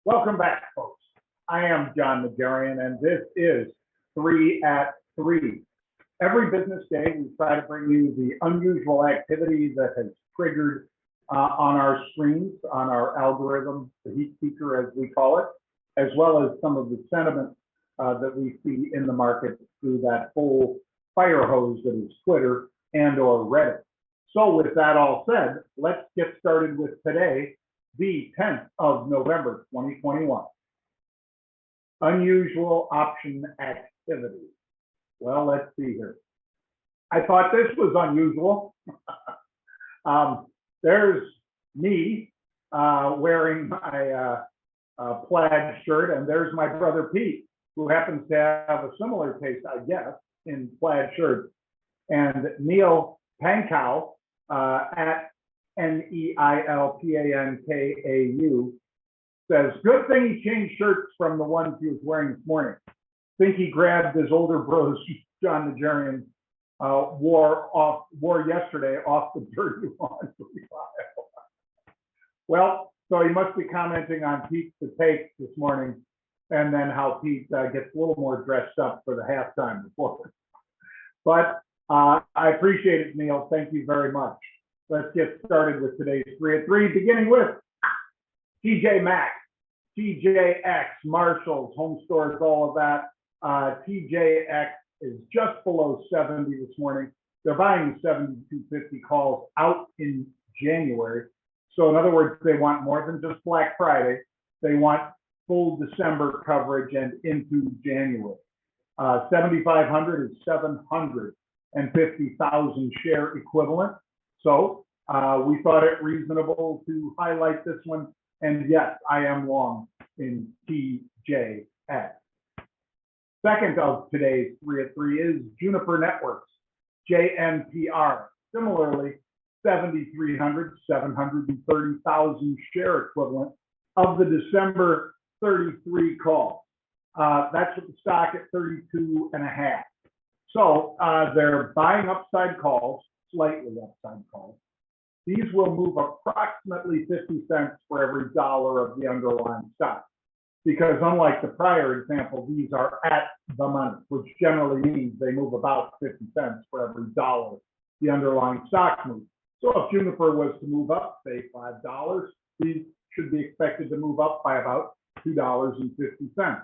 Welcome back, folks. I am Jon Najarian, and this is 3 at 3. Every business day, we try to bring you the unusual activity that has triggered on our screens, on our algorithm, the heat seeker, as we call it, as well as some of the sentiment that we see in the market through that whole fire hose that is Twitter and or Reddit. So with that all said, let's get started with today, the 10th of November, 2021. Unusual option activity. Well, let's see here. I thought this was unusual. There's me wearing my plaid shirt, and there's my brother Pete, who happens to have a similar taste, I guess, in plaid shirts. And Neil Pankau at NEILPANKAU says, good thing he changed shirts from the ones he was wearing this morning. Think he grabbed his older bro's Jon Najarian wore yesterday off the dirty laundry pile. Well, so he must be commenting on Pete's take this morning, and then how Pete gets a little more dressed up for the halftime report. But I appreciate it, Neil. Thank you very much. Let's get started with today's 3 at 3, beginning with TJ Maxx, TJX, Marshalls, home stores, all of that. TJX is just below 70 this morning. They're buying 7250 calls out in January. So in other words, they want more than just Black Friday. They want full December coverage and into January. 7,500 is 750,000 share equivalent. So we thought it reasonable to highlight this one. And yes, I am long in TJX. Second of today's 3 at 3 is Juniper Networks, JNPR. Similarly, 7,300, 730,000 share equivalent of the December 33 call. That's with the stock at 32.5. So they're buying upside calls, slightly upside calls. These will move approximately 50 cents for every dollar of the underlying stock. Because unlike the prior example, these are at the money, which generally means they move about 50 cents for every dollar the underlying stock moves. So if Juniper was to move up, say $5, these should be expected to move up by about $2.50.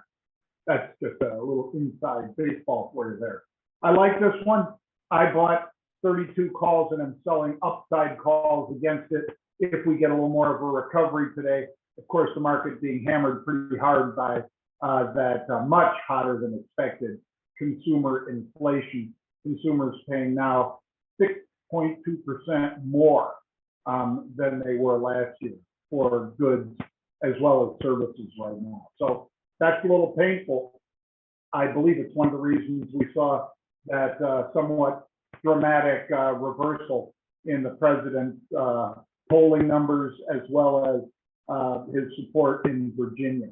That's just a little inside baseball for you there. I like this one. I bought 32 calls and I'm selling upside calls against it if we get a little more of a recovery today. Of course, the market being hammered pretty hard by that much hotter than expected consumer inflation. Consumers paying now 6.2% more than they were last year for goods as well as services right now. So that's a little painful. I believe it's one of the reasons we saw that somewhat dramatic reversal in the president's polling numbers, as well as his support in Virginia,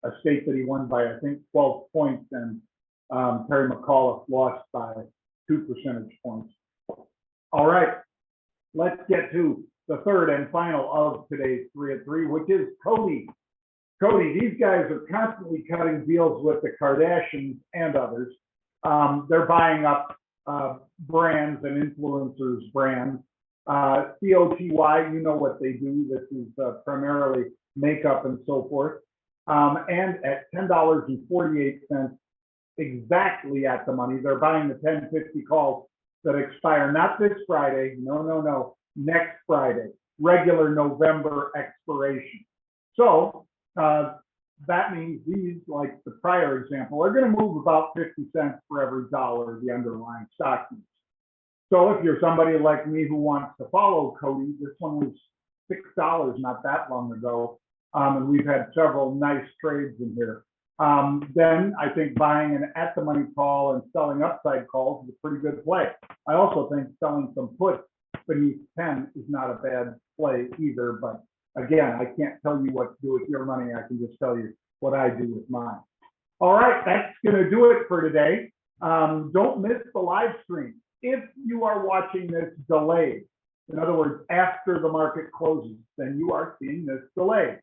a state that he won by, I think, 12 points, and Terry McAuliffe lost by 2 percentage points. All right, let's get to the third and final of today's 3 at 3, which is Coty. Coty, these guys are constantly cutting deals with the Kardashians and others. They're buying up brands and influencers brands. Coty, you know what they do. This is primarily makeup and so forth. And at $10.48 exactly at the money, they're buying the 1050 calls that expire not this Friday, no, next Friday, regular November expiration. So that means these, like the prior example, are going to move about 50 cents for every dollar the underlying stock moves. So if you're somebody like me who wants to follow Coty, this one was $6 not that long ago, and we've had several nice trades in here. Then I think buying an at-the-money call and selling upside calls is a pretty good play. I also think selling some puts beneath 10 is not a bad play either, but again, I can't tell you what to do with your money. I can just tell you what I do with mine. All right, that's going to do it for today. Don't miss the live stream. If you are watching this delayed, in other words, after the market closes, then you are seeing this delayed.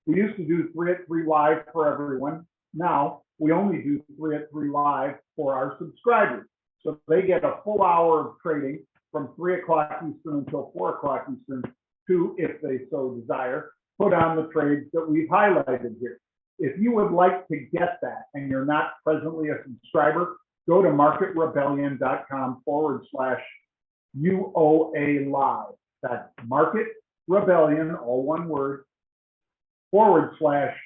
We used to do 3 at 3 live for everyone. Now we only do 3 at 3 live for our subscribers. So they get a full hour of trading from 3 o'clock Eastern until 4 o'clock Eastern to, if they so desire, put on the trades that we've highlighted here. If you would like to get that and you're not presently a subscriber, go to marketrebellion.com/UOA live. That's Market Rebellion, all one word, /UOA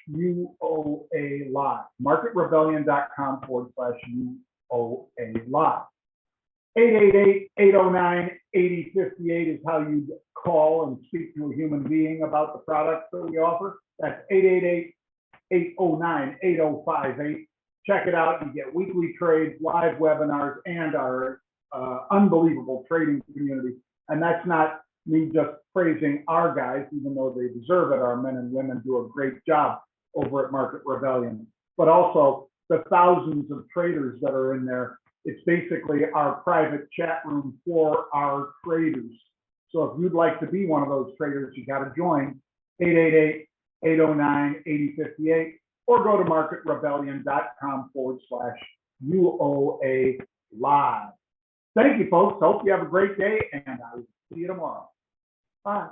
live. marketrebellion.com/UOA live. 888-809-8058 is how you call and speak to a human being about the products that we offer. That's 888-809-8058. Check it out. You get weekly trades, live webinars, and our unbelievable trading community. And that's not me just praising our guys, even though they deserve it. Our men and women do a great job over at Market Rebellion, but also the thousands of traders that are in there. It's basically our private chat room for our traders. So if you'd like to be one of those traders, you got to join 888-809-8058 or go to marketrebellion.com/UOA live. Thank you, folks. Hope you have a great day, and I will see you tomorrow. Bye.